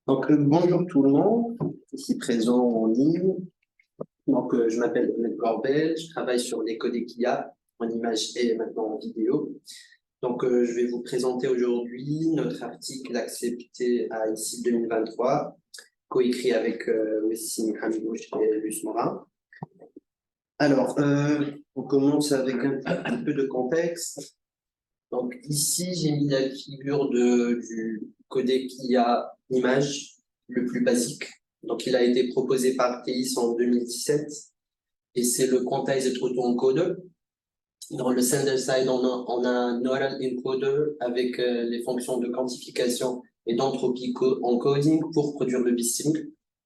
Bonjour tout le monde, ici présent en ligne. Je m'appelle Ahmed Corbel, je travaille sur les codecs IA en image et maintenant en vidéo. Je vais vous présenter aujourd'hui notre article accepté à ICI 2023, coécrit avec Wessim Hamidouche et Luce Morin. On commence avec un peu de contexte. Donc, ici, j'ai mis la figure du codec IA image le plus basique. Donc, il a été proposé par TIS en 2017 et c'est le Quantized Autoencoder. Dans le sender side, on a un neural encoder avec les fonctions de quantification et d'entropie encoding pour produire le bitstream.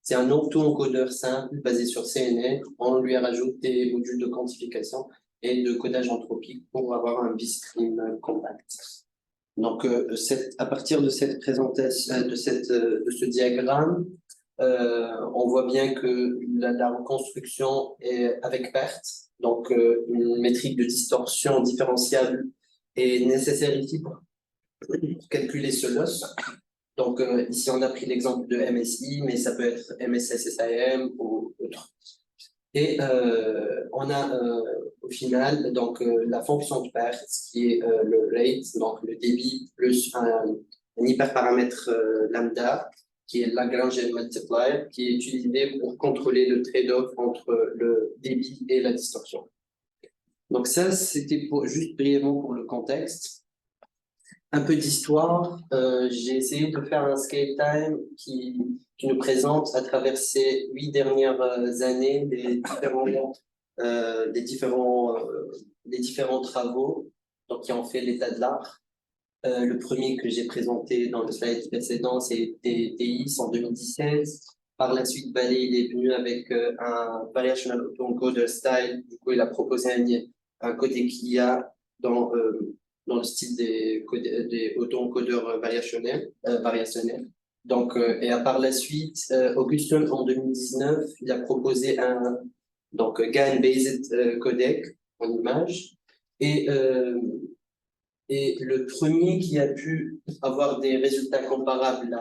C'est un auto-encodeur simple basé sur CNN. On lui rajoute des modules de quantification et de codage anthropique pour avoir un bitstream compact. À partir de cette présentation, de ce diagramme, on voit bien que la reconstruction est avec perte. Une métrique de distorsion différenciable est nécessaire ici pour calculer ce loss. Ici, on a pris l'exemple de MSI, mais ça peut être MSSSIM ou autre. Et on a au final la fonction de perte qui est le rate, donc le débit plus un hyperparamètre lambda qui est Lagrangian multiplier qui est utilisé pour contrôler le trade-off entre le débit et la distorsion. Donc ça, c'était juste brièvement pour le contexte. Un peu d'histoire, j'ai essayé de faire un scale time qui nous présente à travers ces 8 dernières années des différents travaux qui ont fait l'état de l'art. Le premier que j'ai présenté dans le slide précédent, c'était TIS en 2016. Par la suite, Ballet il est venu avec un Variational Autoencoder style. Du coup, il a proposé un codec IA dans le style des auto-encodeurs variationnels. Et par la suite, Augustin, en 2019, il a proposé un GAN-based codec en image. Et le premier qui a pu avoir des résultats comparables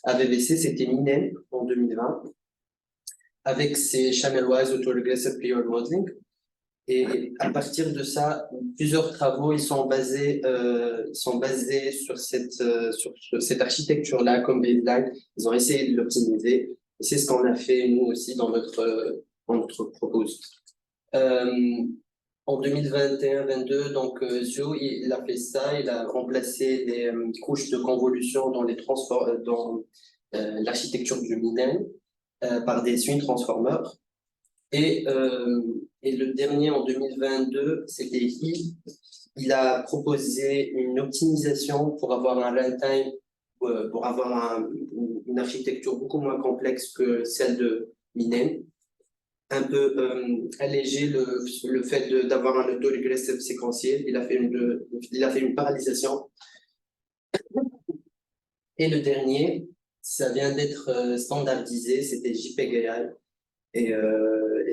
à VVC, c'était Minen en 2020, avec ses Channel-Wise Autoregressive Period Modeling. Et à partir de ça, plusieurs travaux ils sont basés sur cette architecture-là comme baseline. Ils ont essayé de l'optimiser. Et c'est ce qu'on a fait nous aussi dans notre propose. En 2021-22, Zio, il a fait ça, il a remplacé les couches de convolution dans l'architecture du Minen par des swing transformers. Et le dernier, en 2022, c'était Hill. Il a proposé une optimisation pour avoir un runtime, pour avoir une architecture beaucoup moins complexe que celle de Minen. Un peu alléger le fait d'avoir un autoregressive séquentiel. Il a fait une paralysation. Et le dernier, ça vient d'être standardisé, c'était JPEG-AI. Et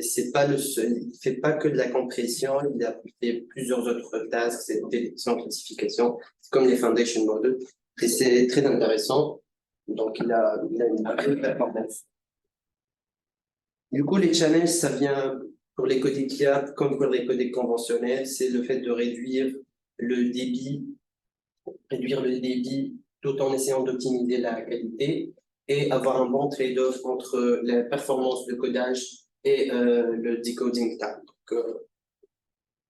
c'est pas le seul, il fait pas que de la compression, il a fait plusieurs autres tasks, c'est détection, classification, comme les foundation models. Et c'est très intéressant. Donc, il a une bonne performance. Du coup, les challenges, ça vient pour les codecs IA comme pour les codecs conventionnels, c'est le fait de réduire le débit tout en essayant d'optimiser la qualité et avoir un bon trade-off entre la performance de codage et le decoding time.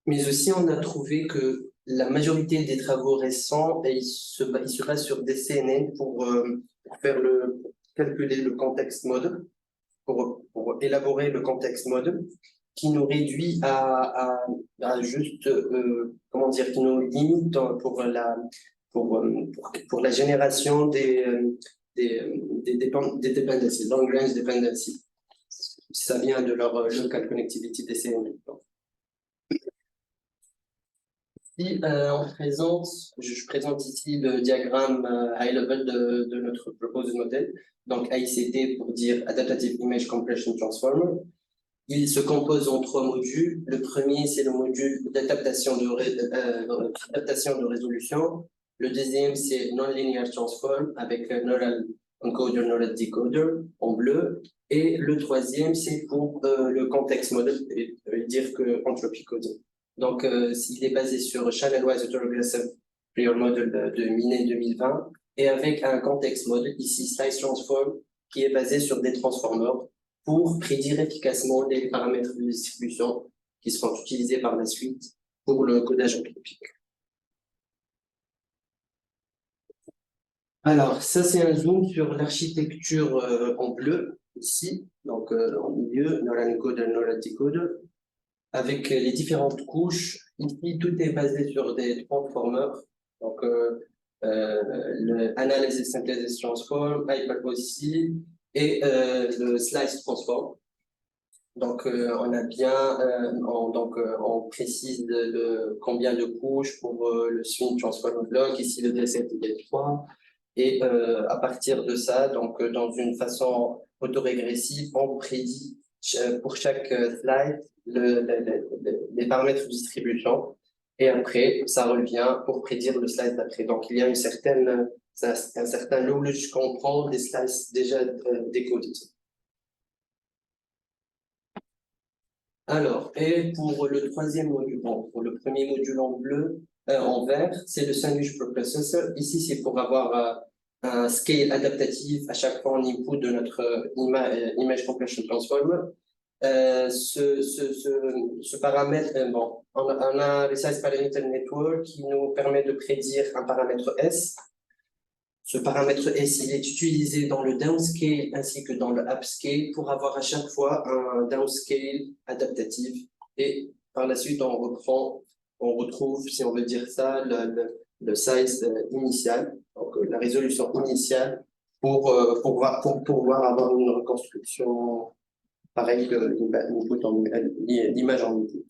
Mais aussi, on a trouvé que la majorité des travaux récents, ils se basent sur des CNN pour calculer le context mode, pour élaborer le context mode, qui nous réduit à juste, qui nous limite pour la génération des dependencies, long range dependencies. Ça vient de leur local connectivity des CNN. Ici, je présente ici le diagramme high level de notre proposed model, donc AICT pour dire Adaptative Image Compression Transformer. Il se compose en 3 modules. Le premier, c'est le module d'adaptation de résolution. Le deuxième, c'est Non-Linear Transform avec Neural encoder neural decoder en bleu. Et le troisième, c'est pour le context model, dire que entropy coding. Donc, il est basé sur Channel-Wise Autoregressive Prior Model de Minet 2020 et avec un context model, ici Slice Transform, qui est basé sur des transformers pour prédire efficacement les paramètres de distribution qui seront utilisés par la suite pour le codage entropique. Alors, ça, c'est un zoom sur l'architecture en bleu, ici, donc en milieu, neural encoder, neural decoder, avec les différentes couches. Ici, tout est basé sur des transformers, donc le Analysis Synthesis Transform, Hyperpose ici, et le Slice Transform. Donc, on a bien, on précise de combien de couches pour le Swing Transform Block, ici le D7 et D3. Et à partir de ça, donc dans une façon autorégressive, on prédit pour chaque slide les paramètres de distribution. Et après, ça revient pour prédire le slide d'après. Donc, il y a un certain knowledge qu'on prend des slides déjà décodés. Alors, et pour le troisième module, bon, pour le premier module en bleu, en vert, c'est le sandwich processor. Ici, c'est pour avoir un scale adaptatif à chaque fois en input de notre image compression transformer. Ce paramètre, bon, on a le size parameter network qui nous permet de prédire un paramètre S. Ce paramètre S, il est utilisé dans le downscale ainsi que dans le upscale pour avoir à chaque fois un downscale adaptatif. Et par la suite, on retrouve, si on veut dire ça, le size initial, donc la résolution initiale pour pouvoir avoir une reconstruction pareille que l'image en input.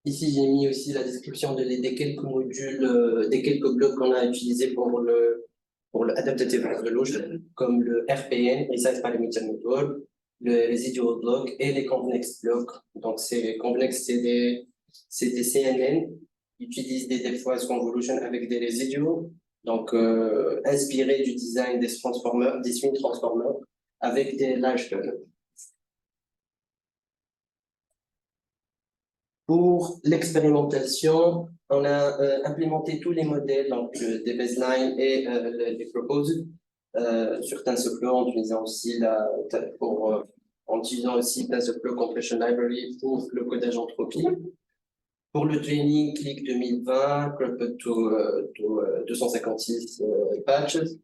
Ici, j'ai mis aussi la description des quelques modules, des quelques blocs qu'on a utilisés pour le Adaptative Resolution, comme le RPN, Resize Parameter Network, le Residual Block et les Convex Blocks. Donc, Convex, c'est des CNN qui utilisent des Depthwise Convolution avec des residuals, donc inspirés du design des transformers, des swing transformers, avec des large kernels. Pour l'expérimentation, on a implémenté tous les modèles, donc des baselines et les proposed sur TensorFlow en utilisant aussi en utilisant aussi TensorFlow Compression Library pour le codage entropie. Pour le training, click 2020, cropped to 256 patches.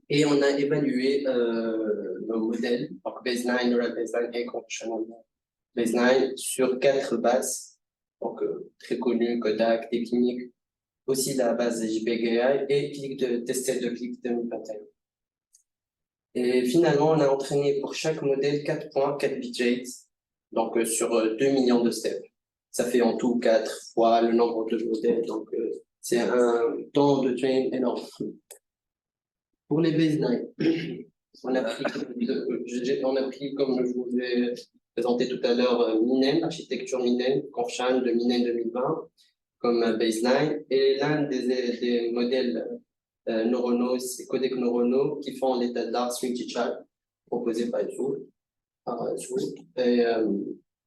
Et on a évalué nos modèles, donc baseline, neural baseline et compression baseline sur 4 bases, donc très connues, Kodak, Technique, aussi la base JPGI et tested de click 2021. Et finalement, on a entraîné pour chaque modèle 4 points, 4 bitrates, donc sur 2 millions de steps. Ça fait en tout 4 fois le nombre de modèles, donc c'est un temps de train énorme. Pour les baselines, on a pris, comme je vous ai présenté tout à l'heure, Minen, architecture Minen, Confshan de Minen 2020, comme baseline. Et l'un des modèles neuronaux, c'est codec neuronaux qui font l'état d'art Swing Child, proposé par Zool.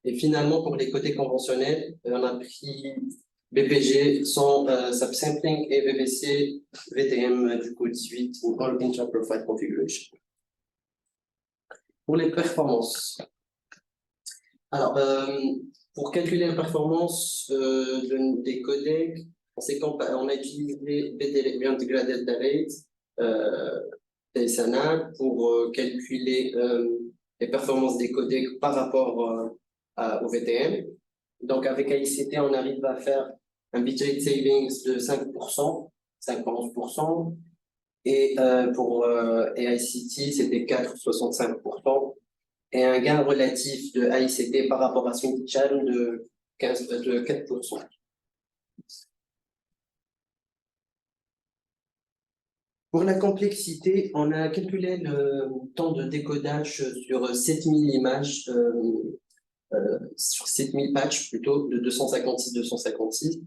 Et finalement, pour les codecs conventionnels, on a pris BPG, son subsampling et VBC, VTM du code 18 ou All Intra-Profile Configuration. Pour les performances. Alors, pour calculer la performance des codecs, on a utilisé Beyond Graded Rate, TSNA, pour calculer les performances des codecs par rapport au VTM. Donc, avec AICT, on arrive à faire un bitrate savings de 5%, 5,11%. Et pour AICT, c'était 4,65%. Et un gain relatif de AICT par rapport à Swing Challenge de 4%. Pour la complexité, on a calculé le temps de décodage sur 7000 images, sur 7000 patchs plutôt, de 256,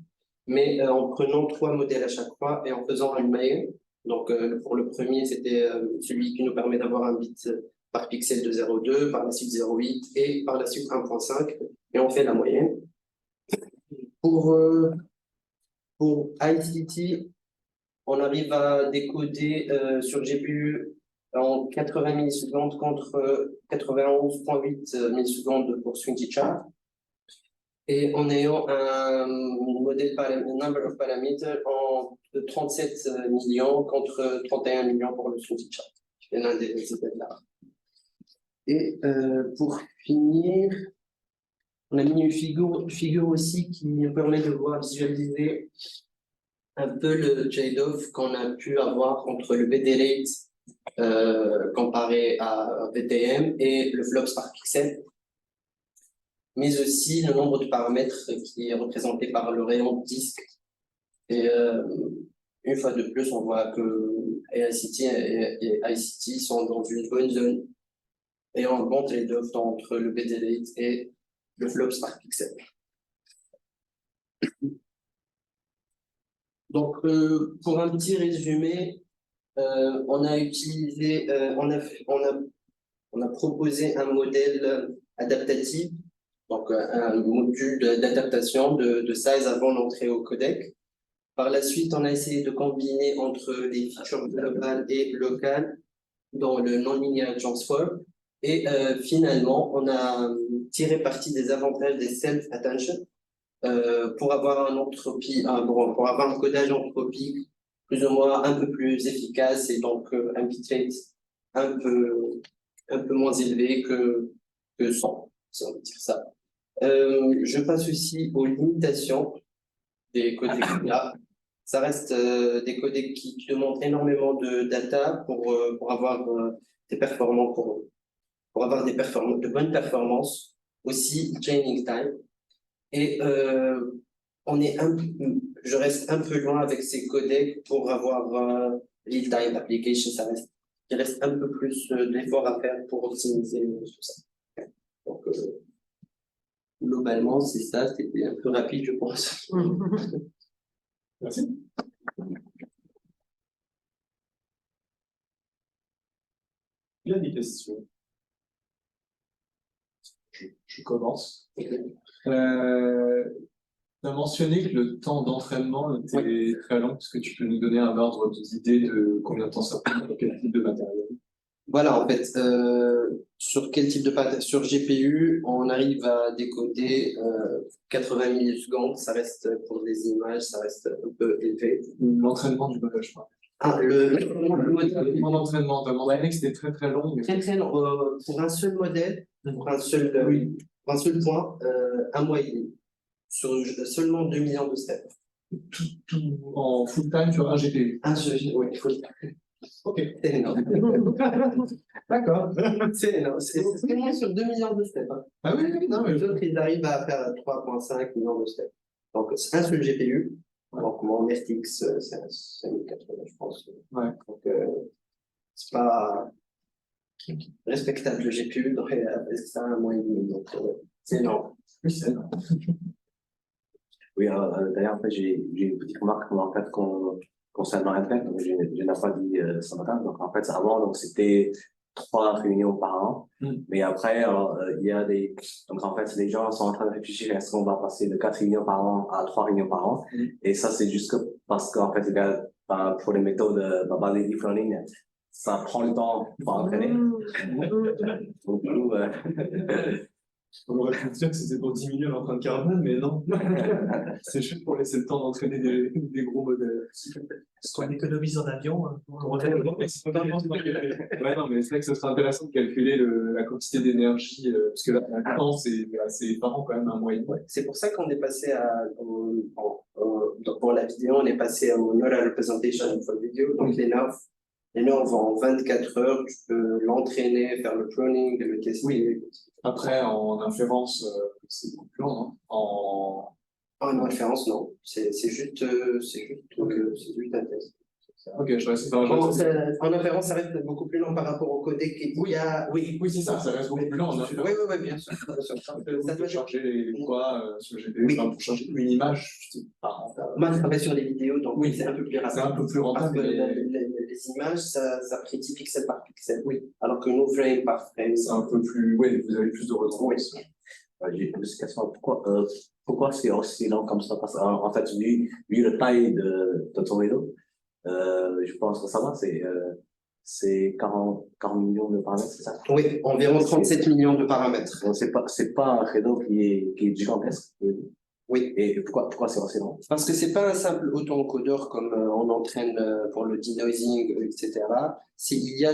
mais en prenant 3 modèles à chaque fois et en faisant une moyenne. Donc, pour le premier, c'était celui qui nous permet d'avoir un bit par pixel de 0,2, par la suite 0,8 et par la suite 1,5. Et on fait la moyenne. Pour ICT, on arrive à décoder sur GPU en 80 millisecondes contre 91,8 millisecondes pour Swingy Chart. Et en ayant un modèle number of parameters de 37 millions contre 31 millions pour le Swingy Chart. C'est l'un des états là. Et pour finir, on a mis une figure aussi qui nous permet de voir, visualiser un peu le trade-off qu'on a pu avoir entre le BD rate comparé à VTM et le flops par pixel, mais aussi le nombre de paramètres qui est représenté par le rayon de disque. Et une fois de plus, on voit que AICT et ICT sont dans une bonne zone et un bon trade-off entre le BD rate et le flops par pixel. Donc, pour un petit résumé, on a utilisé, on a proposé un modèle adaptatif, donc un module d'adaptation de size avant l'entrée au codec. Par la suite, on a essayé de combiner entre les features globales et locales dans le non-linear transfer. Et finalement, on a tiré parti des avantages des self-attention pour avoir pour avoir un codage entropique plus ou moins un peu plus efficace et donc un bitrate un peu moins élevé que 100, si on veut dire ça. Je passe aussi aux limitations des codecs là. Ça reste des codecs qui demandent énormément de data pour avoir des performances, pour avoir de bonnes performances, aussi training time. Et je reste un peu loin avec ces codecs pour avoir real-time application. Il reste un peu plus d'efforts à faire pour optimiser tout ça. Donc, globalement, c'est ça. C'était un peu rapide, je pense. Merci. Il y a des questions. Je commence. Tu as mentionné que le temps d'entraînement était très long. Est-ce que tu peux nous donner un ordre d'idée de combien de temps ça prend pour quel type de matériel? Voilà, en fait, sur quel type de sur GPU, on arrive à décoder 80 millisecondes. Ça reste pour des images, ça reste un peu élevé. L'entraînement du modèle, je crois. Ah, Mon entraînement, tu as mentionné que c'était très très long. Mais... Très long. Pour un seul modèle, pour un seul point, un mois et demi. Sur seulement 2 millions de steps. Tout en full time sur un GPU. Oui, full time. Ok. C'est énorme. D'accord. C'est énorme. C'est seulement sur 2 millions de steps. Hein. Ah oui, non, mais les autres, ils arrivent à faire 3,5 millions de steps. Donc, c'est un seul GPU. Ouais. Donc, mon RTX, c'est 5080, je pense. Ouais. Donc, c'est pas respectable le GPU. Donc, c'est un mois et demi. Donc, c'est énorme. Oui, c'est énorme. Oui, d'ailleurs, en fait, j'ai une petite remarque en fait, concernant Intel, donc je n'ai pas dit ce matin. Donc, en fait, avant, donc, c'était 3 réunions par an. Mais après, il y a des. Donc, en fait, les gens sont en train de réfléchir est-ce qu'on va passer de 4 réunions par an à 3 réunions par an. Et ça, c'est juste parce qu'en fait, pour les méthodes basées deep learning, ça prend le temps pour entraîner. Donc, du coup, on aurait pu dire que c'était pour diminuer l'empreinte carbone, mais non. C'est juste pour laisser le temps d'entraîner des gros modèles. Ce qu'on économise en avion, on ouais, non, mais c'est vrai que ce serait intéressant de calculer la quantité d'énergie, parce que là, temps, c'est assez effarant quand même, un mois et demi. Ouais. C'est pour ça qu'on est passé pour la vidéo, on est passé au Neural Representation for Video, donc les nerfs en 24 heures, tu peux l'entraîner, faire le pruning, le tester. Oui. Après, en inférence, c'est beaucoup plus long, non? En inférence, non. C'est juste un test. Ok, je reste. En inférence, ça reste beaucoup plus long par rapport au codec qu'il y a. Oui, c'est ça reste beaucoup plus long en inférence. Oui, bien sûr. Ça doit charger quoi sur GPU pour changer une image. Moi, je travaille sur des vidéos, donc oui, c'est un peu plus rapide. C'est un peu plus rentable. les images, ça prédit pixel par pixel, oui. Alors que nous, frame par frame, C'est un peu plus, oui, vous avez plus de redondance. J'ai une question. Pourquoi c'est aussi lent comme ça? Parce qu'en fait, vu la taille de ton réseau, je pense que ça va, c'est 40 millions de paramètres, c'est ça? oui, environ 37 millions de paramètres. Donc, c'est pas un réseau qui est gigantesque. Oui. Et pourquoi c'est aussi lent? Parce que c'est pas un simple auto-encodeur comme on entraîne pour le denoising, etc. Il y a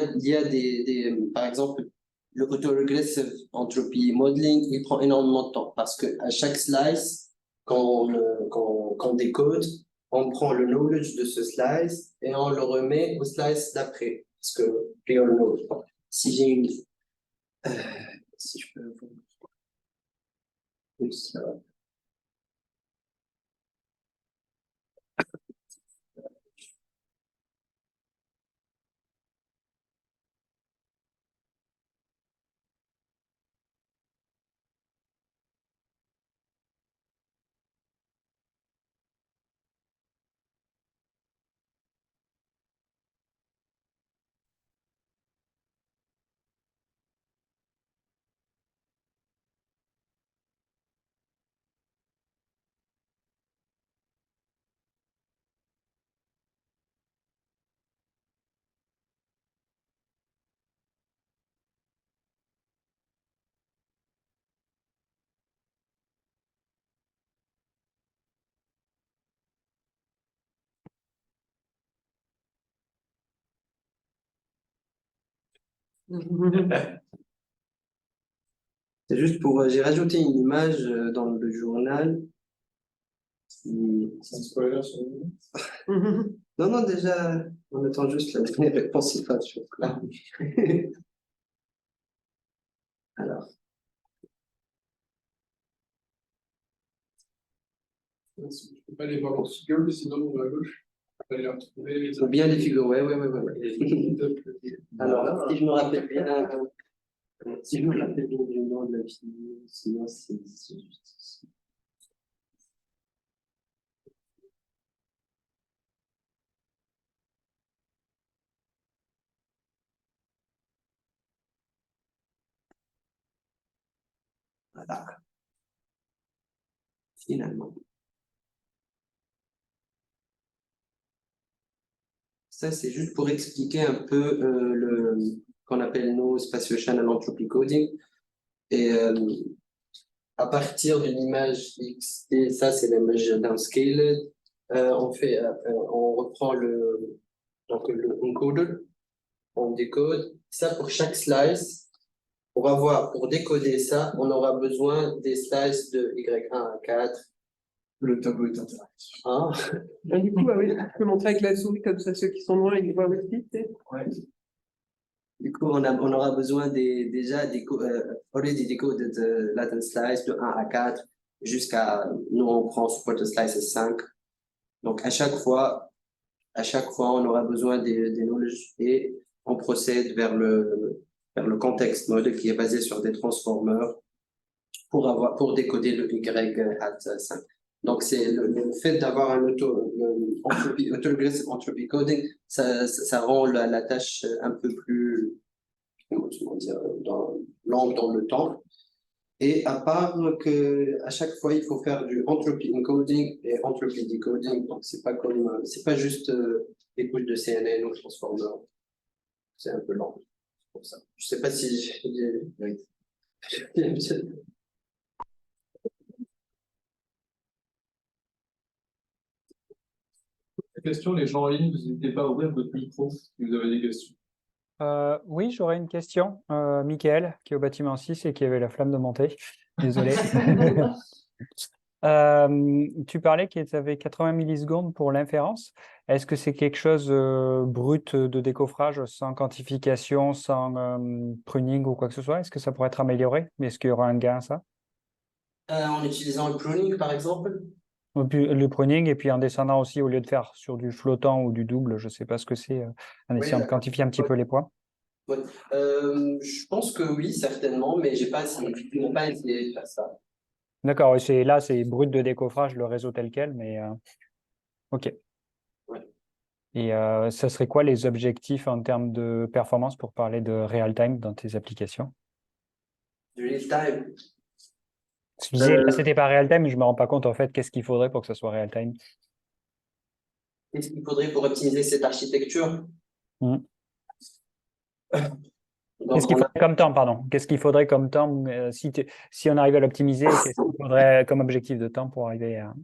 par exemple, le auto-regressive entropy modeling, il prend énormément de temps parce que à chaque slice, quand on décode, on prend le knowledge de ce slice et on le remet au slice d'après. Parce que real knowledge. Si j'ai une, euh, si je peux, oui, ça va. C'est juste pour, j'ai rajouté une image dans le journal. C'est un spoiler sur le Non, non, déjà, on attend juste la dernière réponse, il faut là. Alors, Je ne peux pas les voir en figure, mais sinon, à gauche, je peux aller les retrouver. ou bien les figures, ouais. Alors, si je me rappelle bien, du nom de la figure, sinon c'est juste ici. Voilà, finalement. Ça, c'est juste pour expliquer un peu le qu'on appelle nous Spatial Channel Entropy Coding. Et à partir d'une image X, et ça, c'est l'image downscaled, on reprend donc le encoder, on décode. Ça, pour chaque slice, pour décoder ça, on aura besoin des slices de Y1 à 4. Le tableau est interactif. Hein. Ah, du coup, bah oui, tu peux montrer avec la souris, comme ça, ceux qui sont loin, ils voient aussi, tu sais. Ouais. Du coup, on aura besoin déjà already decoded latent slice de 1 à 4 jusqu'à, nous, on prend support slices 5. Donc, à chaque fois, on aura besoin des knowledge et on procède vers le context mode qui est basé sur des transformers pour décoder le Y hat 5. Donc, c'est le fait d'avoir un auto-regressive entropy coding, ça rend la tâche un peu plus, comment dire, longue dans le temps. Et à part que à chaque fois, il faut faire du entropy encoding et entropy decoding. Donc, c'est pas juste des couches de CNN ou transformer. C'est un peu lent. Pour ça. Je sais pas si j'ai Question, les gens en ligne, n'hésitez pas à ouvrir votre micro si vous avez des questions. Oui, j'aurais une question. Mickaël, qui est au bâtiment 6 et qui avait la flamme de monter. Désolé. Tu parlais qu'il y avait 80 millisecondes pour l'inférence. Est-ce que c'est quelque chose brut de décoffrage, sans quantification, sans pruning ou quoi que ce soit? Est-ce que ça pourrait être amélioré? Mais est-ce qu'il y aura un gain à ça? en utilisant le pruning, par exemple. Ou puis le pruning et puis en descendant aussi, au lieu de faire sur du flottant ou du double, je ne sais pas ce que c'est, en essayant de quantifier un petit peu les poids. Ouais. Je pense que oui, certainement, mais j'ai pas essayé de faire ça. D'accord, c'est brut de décoffrage, le réseau tel quel, mais ok. Ouais. Et ce serait quoi les objectifs en termes de performance pour parler de real-time dans tes applications? Du real time. Je disais, là, Euh, c'était pas real-time, mais je me rends pas compte en fait qu'est-ce qu'il faudrait pour que ce soit real-time. Qu'est-ce qu'il faudrait pour optimiser cette architecture? Mhm. Donc, Qu'est-ce qu'il on a faudrait comme temps, pardon? Qu'est-ce qu'il faudrait comme temps si on arrive à l'optimiser, qu'est-ce qu'il faudrait comme objectif de temps pour arriver à.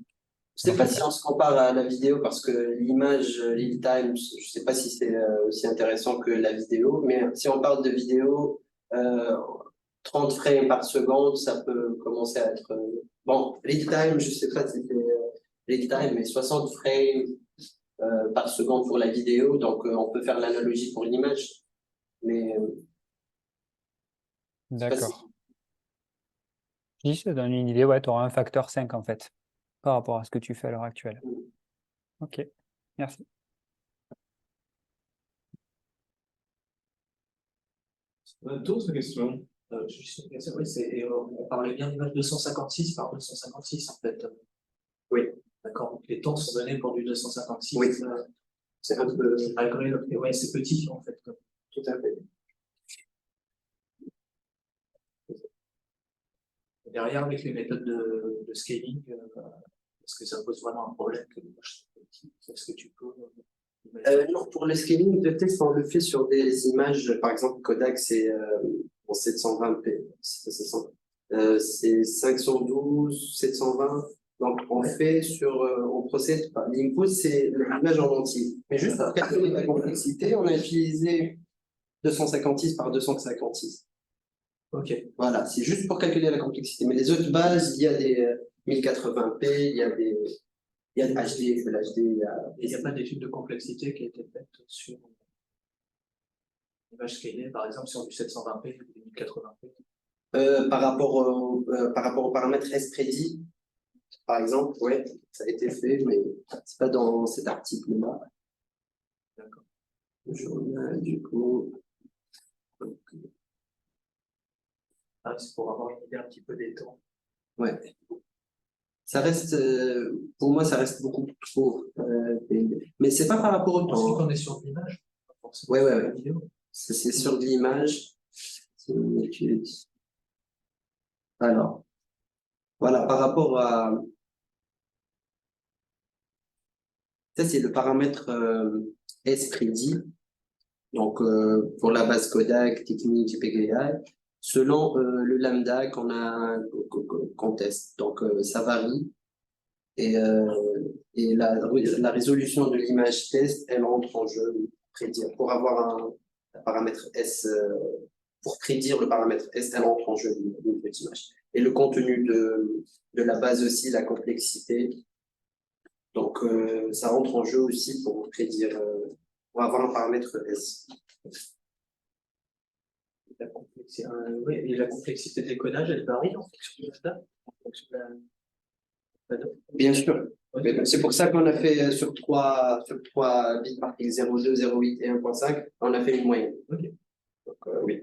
Je sais pas si on se compare à la vidéo parce que l'image real time, je sais pas si c'est aussi intéressant que la vidéo, mais si on parle de vidéo, euh, 30 frames par seconde, ça peut commencer à être bon, real time, je sais pas si c'est real time, mais 60 frames par seconde pour la vidéo, donc on peut faire l'analogie pour l'image, mais je sais pas si D'accord. Si, ça donne une idée, ouais, tu auras un facteur 5 en fait, par rapport à ce que tu fais à l'heure actuelle. Ok, merci. D'autres questions? Juste une question, oui, on parlait bien d'image 256 par 256 en fait. Oui. D'accord, donc les temps sont donnés pour du 256. Oui. C'est un peu malgré le. Ouais, c'est petit en fait. tout à fait. Derrière, avec les méthodes de scaling, est-ce que ça pose vraiment un problème que l'image soit petite? Est-ce que tu peux. Non, pour le scaling de texte, on le fait sur des images, par exemple, Kodak, c'est en 720p, c'est 512, 720. Donc, on fait on procède par l'input, c'est l'image en entier. Mais juste pour calculer la complexité, on a utilisé 256 par 256. Ok. Voilà, c'est juste pour calculer la complexité. Mais les autres bases, il y a des 1080p, il y a de HD, de l'HD, Il n'y a pas d'étude de complexité qui a été faite sur l'image scalée, par exemple, sur du 720p ou du 1080p. Par rapport au paramètre S-prédit, par exemple, ouais, ça a été fait, mais c'est pas dans cet article-là. D'accord. Du coup, C'est pour avoir une idée un petit peu des temps. ouais. Ça reste, pour moi, ça reste beaucoup trop. Mais c'est pas par rapport au Ensuite, temps. on est sur l'image, pas forcément Ouais, sur ouais, la ouais. vidéo. C'est sur de l'image. C'est une étude. Alors, voilà, par rapport à. Ça, c'est le paramètre S-prédit. Donc, pour la base Kodak, technique, JPEG-AI, selon le lambda qu'on teste. Donc, ça varie. Et la résolution de l'image test, elle entre en jeu pour avoir un paramètre S, pour prédire le paramètre S, elle entre en jeu d'une petite image. Et le contenu de la base aussi, la complexité. Donc, ça rentre en jeu aussi pour prédire, pour avoir un paramètre S. Oui, et la complexité de décodage, elle varie en fonction de la data, en fonction de la data. Bien sûr. C'est pour ça qu'on a fait sur 3 bits par pixel 0,2, 0,8 et 1,5, on a fait une moyenne. Ok. Donc, oui.